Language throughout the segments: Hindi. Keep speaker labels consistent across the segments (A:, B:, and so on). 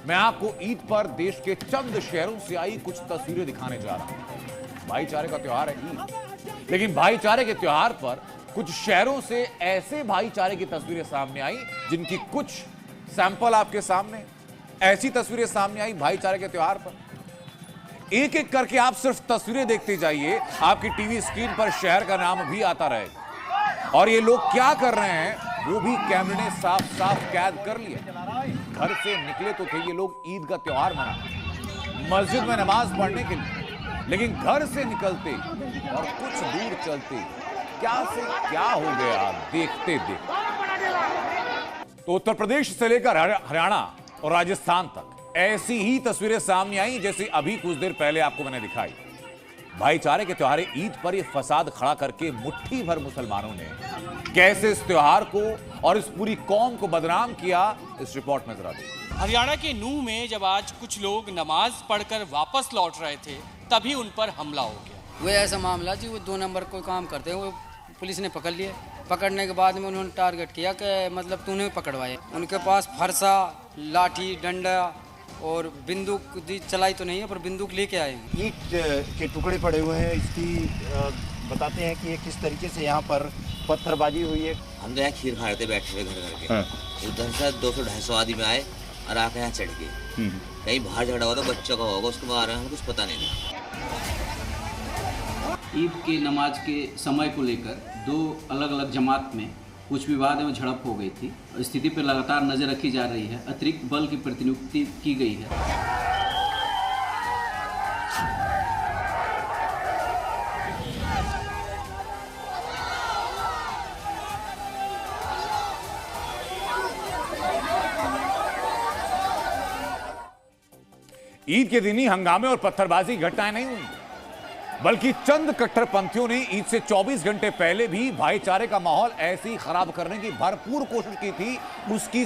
A: मैं आपको ईद पर देश के चंद शहरों से आई कुछ तस्वीरें दिखाने जा रहा हूं। भाईचारे का त्योहार है ईद, लेकिन भाईचारे के त्योहार पर कुछ शहरों से ऐसे भाईचारे की तस्वीरें सामने आई जिनकी कुछ सैंपल आपके सामने, ऐसी तस्वीरें सामने आई भाईचारे के त्योहार पर। एक एक करके आप सिर्फ तस्वीरें देखते जाइए, आपकी टीवी स्क्रीन पर शहर का नाम भी आता रहेगा और ये लोग क्या कर रहे हैं वो भी कैमरे ने साफ साफ कैद कर लिया। घर से निकले तो थे ये लोग ईद का त्योहार मनाने, मस्जिद में नमाज पढ़ने के लिए, लेकिन घर से निकलते और कुछ दूर चलते क्या से क्या हो गया देखते देखते। तो उत्तर प्रदेश से लेकर हरियाणा और राजस्थान तक ऐसी ही तस्वीरें सामने आई जैसे अभी कुछ देर पहले आपको मैंने दिखाई। भाईचारे के त्योहार ईद पर यह फसाद खड़ा करके मुट्ठी भर मुसलमानों ने कैसे इस त्योहार को और इस पूरी कौम को बदनाम किया, इस रिपोर्ट में जरा देखिए।
B: हरियाणा के नूंह में जब आज कुछ लोग नमाज पढ़कर वापस लौट रहे थे तभी उन पर हमला हो गया।
C: वो ऐसा मामला जी, वो 2 नंबर कोई काम करते हैं, वो पुलिस ने पकड़ लिए। पकड़ने के बाद में उन्होंने टारगेट किया कि मतलब तूने पकड़वाए। उनके पास फरसा, लाठी, डंडा और बंदूक चलाई तो नहीं है, पर बंदूक लेके आए।
D: ईंट के टुकड़े पड़े हुए हैं। इसकी बताते हैं कि ये किस तरीके से यहाँ पर पत्थरबाजी हुई है।
E: हम तो यहाँ खीर खा रहे थे बैठे हुए घर के, उधर से 200-250 आदमी में आए और आके यहाँ चढ़ गए। कहीं बाहर झगड़ा हुआ तो बच्चों का होगा, उसको मार रहे हैं, हमें कुछ पता नहीं था।
F: ईद के नमाज के समय को लेकर 2 अलग अलग जमात में कुछ विवाद एवं झड़प हो गई थी। स्थिति पर लगातार नजर रखी जा रही है। अतिरिक्त बल की प्रतिनियुक्ति की गई है।
A: ईद के दिन ही हंगामे और पत्थरबाजी की घटनाएं नहीं हुई, बल्कि चंद कट्टरपंथियों ने ईद से 24 घंटे पहले भी भाईचारे का माहौल ऐसे ही खराब करने की भरपूर कोशिश की थी। उसकी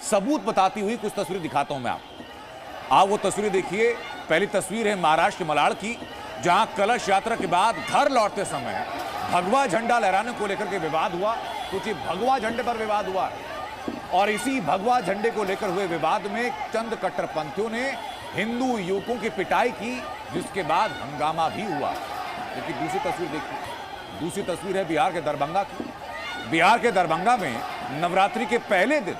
A: सबूत बताती हुई कुछ तस्वीरें दिखाता हूं मैं आपको। आप वो तस्वीरें देखिए। पहली तस्वीर है महाराष्ट्र के मलाड की, जहां कलश यात्रा के बाद घर लौटते समय भगवा झंडा लहराने को लेकर के विवाद हुआ। क्योंकि भगवा झंडे पर विवाद हुआ और इसी भगवा झंडे को लेकर हुए विवाद में चंद कट्टरपंथियों ने हिंदू युवकों की पिटाई की, जिसके बाद हंगामा भी हुआ। लेकिन दूसरी तस्वीर देखिए। दूसरी तस्वीर है बिहार के दरभंगा की। बिहार के दरभंगा में नवरात्रि के पहले दिन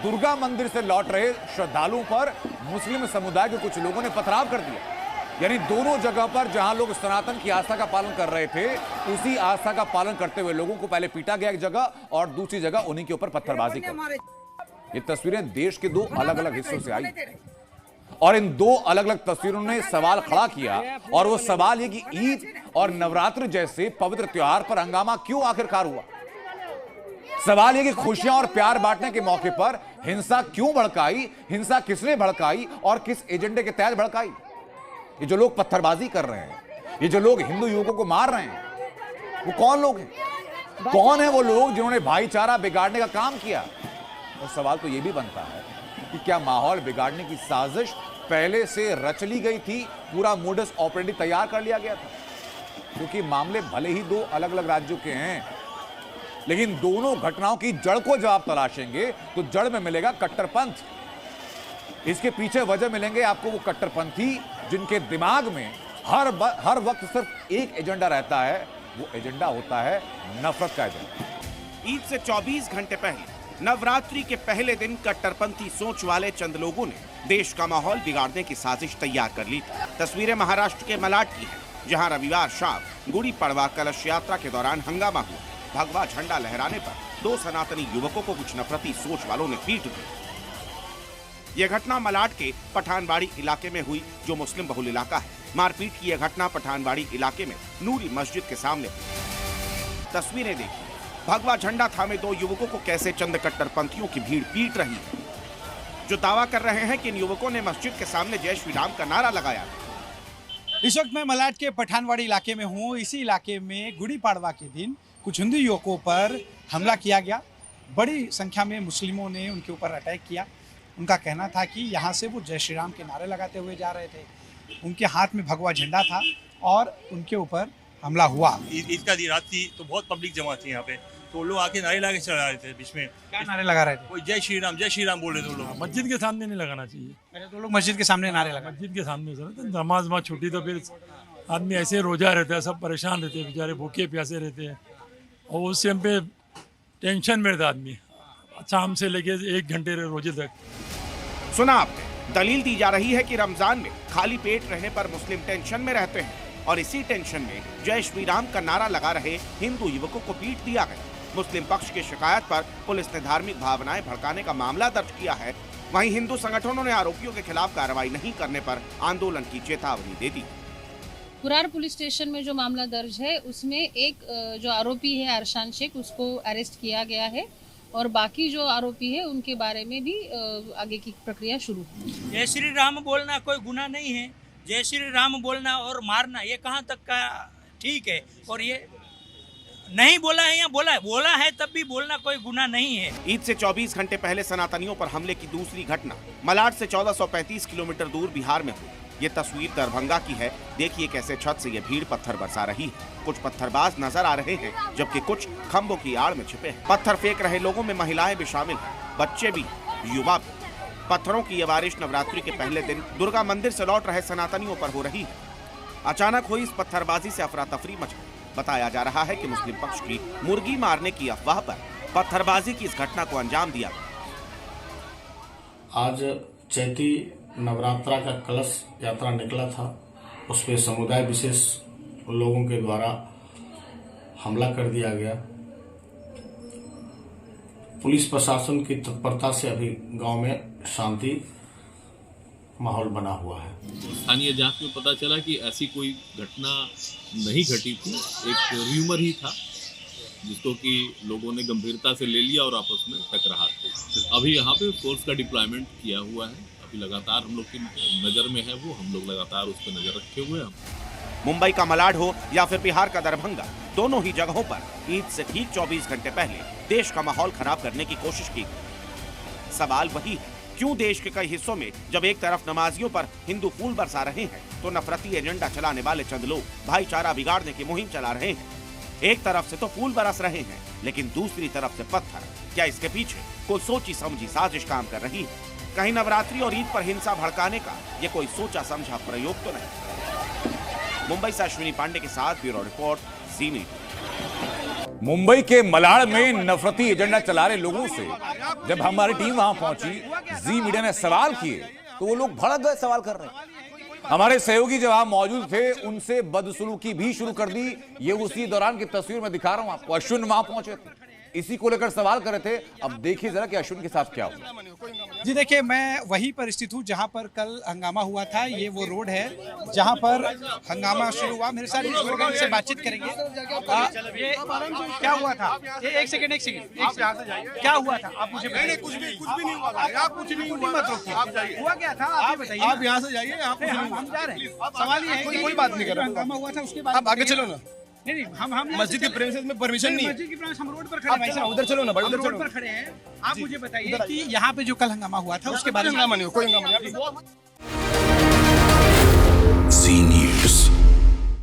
A: दुर्गा मंदिर से लौट रहे श्रद्धालुओं पर मुस्लिम समुदाय के कुछ लोगों ने पथराव कर दिया। यानी दोनों जगह पर जहां लोग सनातन की आस्था का पालन कर रहे थे, उसी आस्था का पालन करते हुए लोगों को पहले पीटा गया एक जगह और दूसरी जगह उन्हीं के ऊपर पत्थरबाजी कर। ये तस्वीरें देश के 2 अलग अलग हिस्सों से आई और इन 2 अलग अलग तस्वीरों ने सवाल खड़ा किया, और वो सवाल ये कि ईद और नवरात्र जैसे पवित्र त्योहार पर हंगामा क्यों आखिरकार हुआ। सवाल ये कि खुशियां और प्यार बांटने के मौके पर हिंसा क्यों भड़काई, हिंसा किसने भड़काई और किस एजेंडे के तहत भड़काई। ये जो लोग पत्थरबाजी कर रहे हैं, ये जो लोग हिंदू युवकों को मार रहे हैं, वो कौन लोग हैं? कौन है वो लोग जिन्होंने भाईचारा बिगाड़ने का काम किया? और सवाल तो ये भी बनता है कि क्या माहौल बिगाड़ने की साजिश पहले से रच ली गई थी, पूरा मोडस ऑपरेंडी तैयार कर लिया गया था? क्योंकि मामले भले ही 2 अलग अलग राज्यों के हैं, लेकिन दोनों घटनाओं की जड़ को जब आप तलाशेंगे तो जड़ में मिलेगा कट्टरपंथ। इसके पीछे वजह मिलेंगे आपको वो कट्टरपंथी जिनके दिमाग में हर वक्त सिर्फ एक एजेंडा रहता है। वो एजेंडा होता है नफरत का एजेंडा।
G: ईद से 24 घंटे पहले नवरात्रि के पहले दिन कट्टरपंथी सोच वाले चंद लोगों ने देश का माहौल बिगाड़ने की साजिश तैयार कर ली थी। तस्वीरें महाराष्ट्र के मलाड की हैं, जहां रविवार शाम गुड़ी पड़वा कलश यात्रा के दौरान हंगामा हुआ। भगवा झंडा लहराने पर 2 सनातनी युवकों को कुछ नफरती सोच वालों ने पीट दी। यह घटना मलाड के पठानबाड़ी इलाके में हुई, जो मुस्लिम बहुल इलाका है। मारपीट की यह घटना पठानबाड़ी इलाके में नूरी मस्जिद के सामने। तस्वीरें देखिए। भगवा झंडा थामे 2 युवकों को कैसे चंद कट्टरपंथियों की भीड़ पीट रही है, जो दावा कर रहे हैं कि इन युवकों ने मस्जिद के सामने जय श्री राम का नारा लगाया।
H: इस वक्त मैं मलाड के पठानबाड़ी इलाके में हूँ। इसी इलाके में गुड़ी पाड़वा के दिन कुछ हिंदू युवकों पर हमला किया गया। बड़ी संख्या में मुस्लिमों ने उनके ऊपर अटैक किया। उनका कहना था कि यहाँ से वो जय श्री राम के नारे लगाते हुए जा रहे थे। उनके हाथ में भगवा झंडा था और उनके ऊपर हमला हुआ।
I: ईद का दिन रात थी तो बहुत पब्लिक जमा थी यहाँ पे, तो लोग आके नारे लगा के चला रहे थे बीच में।
H: क्या नारे लगा रहे थे?
I: कोई जय श्री राम बोल रहे थे वो लोग।
J: मस्जिद के सामने नहीं लगाना चाहिए।
H: अच्छा, तो लोग मस्जिद के सामने नारे लगा।
J: मस्जिद के सामने सर नमाज वहाँ छुट्टी तो फिर आदमी ऐसे रोजा रहता है, सब परेशान रहते हैं बेचारे, भूखे प्यासे रहते हैं और उस टाइम पे टेंशन में रहता आदमी, शाम से लेके 1 घंटे रोजे तक।
G: सुना आपने, दलील दी जा रही है कि रमजान में खाली पेट रहने पर मुस्लिम टेंशन में रहते हैं और इसी टेंशन में जय श्री राम का नारा लगा रहे हिंदू युवकों को पीट दिया गया। मुस्लिम पक्ष की शिकायत पर पुलिस ने धार्मिक भावनाएं भड़काने का मामला दर्ज किया है। वहीं हिंदू संगठनों ने आरोपियों के खिलाफ कार्रवाई नहीं करने पर आंदोलन की चेतावनी दे दी।
K: कुरार पुलिस स्टेशन में जो मामला दर्ज है उसमें एक जो आरोपी है अरशान शेख, उसको अरेस्ट किया गया है और बाकी जो आरोपी है उनके बारे में भी आगे की प्रक्रिया शुरू है।
L: जय श्री राम बोलना कोई गुनाह नहीं है। जय श्री राम बोलना और मारना ये कहाँ तक का ठीक है, और ये नहीं बोला है या बोला है तब भी बोलना कोई गुनाह नहीं है।
G: ईद से 24 घंटे पहले सनातनियों पर हमले की दूसरी घटना मलाड से 1435 किलोमीटर दूर बिहार में हुई। ये तस्वीर दरभंगा की है। देखिए कैसे छत से ये भीड़ पत्थर बरसा रही है। कुछ पत्थरबाज नजर आ रहे हैं जबकि कुछ खंभों की आड़ में छिपे हैं। पत्थर फेंक रहे लोगों में महिलाएं भी शामिल हैं, बच्चे भी, युवा भी। पत्थरों की ये बारिश नवरात्रि के पहले दिन दुर्गा मंदिर से लौट रहे सनातनियों पर हो रही है। अचानक हुई इस पत्थरबाजी से अफरा तफरी मच गई। बताया जा रहा है कि मुस्लिम पक्ष की मुर्गी मारने की अफवाह पर पत्थरबाजी की इस घटना को अंजाम दिया गया।
M: आज चैती नवरात्रा का कलश यात्रा निकला था, उस पर समुदाय विशेष लोगों के द्वारा हमला कर दिया गया। पुलिस प्रशासन की तत्परता से अभी गांव में शांति माहौल बना हुआ है।
N: स्थानीय जांच में पता चला कि ऐसी कोई घटना नहीं घटी थी, एक र्यूमर ही था जिसको कि लोगों ने गंभीरता से ले लिया और आपस में टकराहट हुई। अभी यहाँ पे फोर्स का डिप्लॉयमेंट किया हुआ है, अभी लगातार हम लोग की नज़र में है वो, हम लोग लगातार उस पर नज़र रखे हुए हैं।
G: मुंबई का मलाड हो या फिर बिहार का दरभंगा, दोनों ही जगहों पर ईद से ठीक 24 घंटे पहले देश का माहौल खराब करने की कोशिश की। सवाल वही है, क्यों देश के कई हिस्सों में जब एक तरफ नमाजियों पर हिंदू फूल बरसा रहे हैं तो नफरती एजेंडा चलाने वाले चंद लोग भाईचारा बिगाड़ने की मुहिम चला रहे हैं। एक तरफ से तो फूल बरस रहे हैं लेकिन दूसरी तरफ से पत्थर। क्या इसके पीछे कोई सोची समझी साजिश काम कर रही है? कहीं नवरात्रि और ईद पर हिंसा भड़काने का ये कोई सोचा समझा प्रयोग तो नहीं? मुंबई से अश्विनी पांडे के साथ ब्यूरो रिपोर्ट, जी मीडिया।
A: मुंबई के मलाड में नफरती एजेंडा चला रहे लोगों से जब हमारी टीम वहां पहुंची, जी मीडिया ने सवाल किए तो वो लोग भड़क गए सवाल कर रहे हैं। हमारे सहयोगी जब वहां मौजूद थे उनसे बदसलूकी भी शुरू कर दी। ये उसी दौरान की तस्वीर में दिखा रहा हूं आपको। अश्विन वहां पहुंचे थे, इसी को लेकर सवाल कर रहे थे। अब देखिए जरा कि अश्विन के साथ क्या हुआ।
H: जी देखिए, मैं वहीं पर स्थित हूँ जहाँ पर कल हंगामा हुआ था। ये वो रोड है जहाँ पर हंगामा शुरू हुआ। मेरे साथ इस लोगों से बातचीत करेंगे। ये क्या हुआ था? एक सेकंड क्या हुआ था? आप मुझे बताइए।
O: कुछ भी नहीं हुआ। आप कुछ नहीं हुआ,
H: मत रोकिए। हुआ क्या था आप बताइए।
O: आप यहाँ से जाइए,
H: हम जा रहे हैं। सवाल ये है कि
O: कोई बात नहीं कर रहा।
H: हंगामा हुआ था उसके बाद
O: आप आगे चलो ना।
H: नहीं, हम
O: मस्जिद के प्रेमिसेस में परमिशन नहीं है।
H: मस्जिद की प्रेमिस हम रोड पर खड़े हैं।
O: उधर चलो ना भाई, उधर
H: रोड पर खड़े हैं। आप मुझे बताइए कि यहाँ पे जो कल हंगामा हुआ था उसके बारे में।
O: हंगामा नहीं, कोई हंगामा नहीं।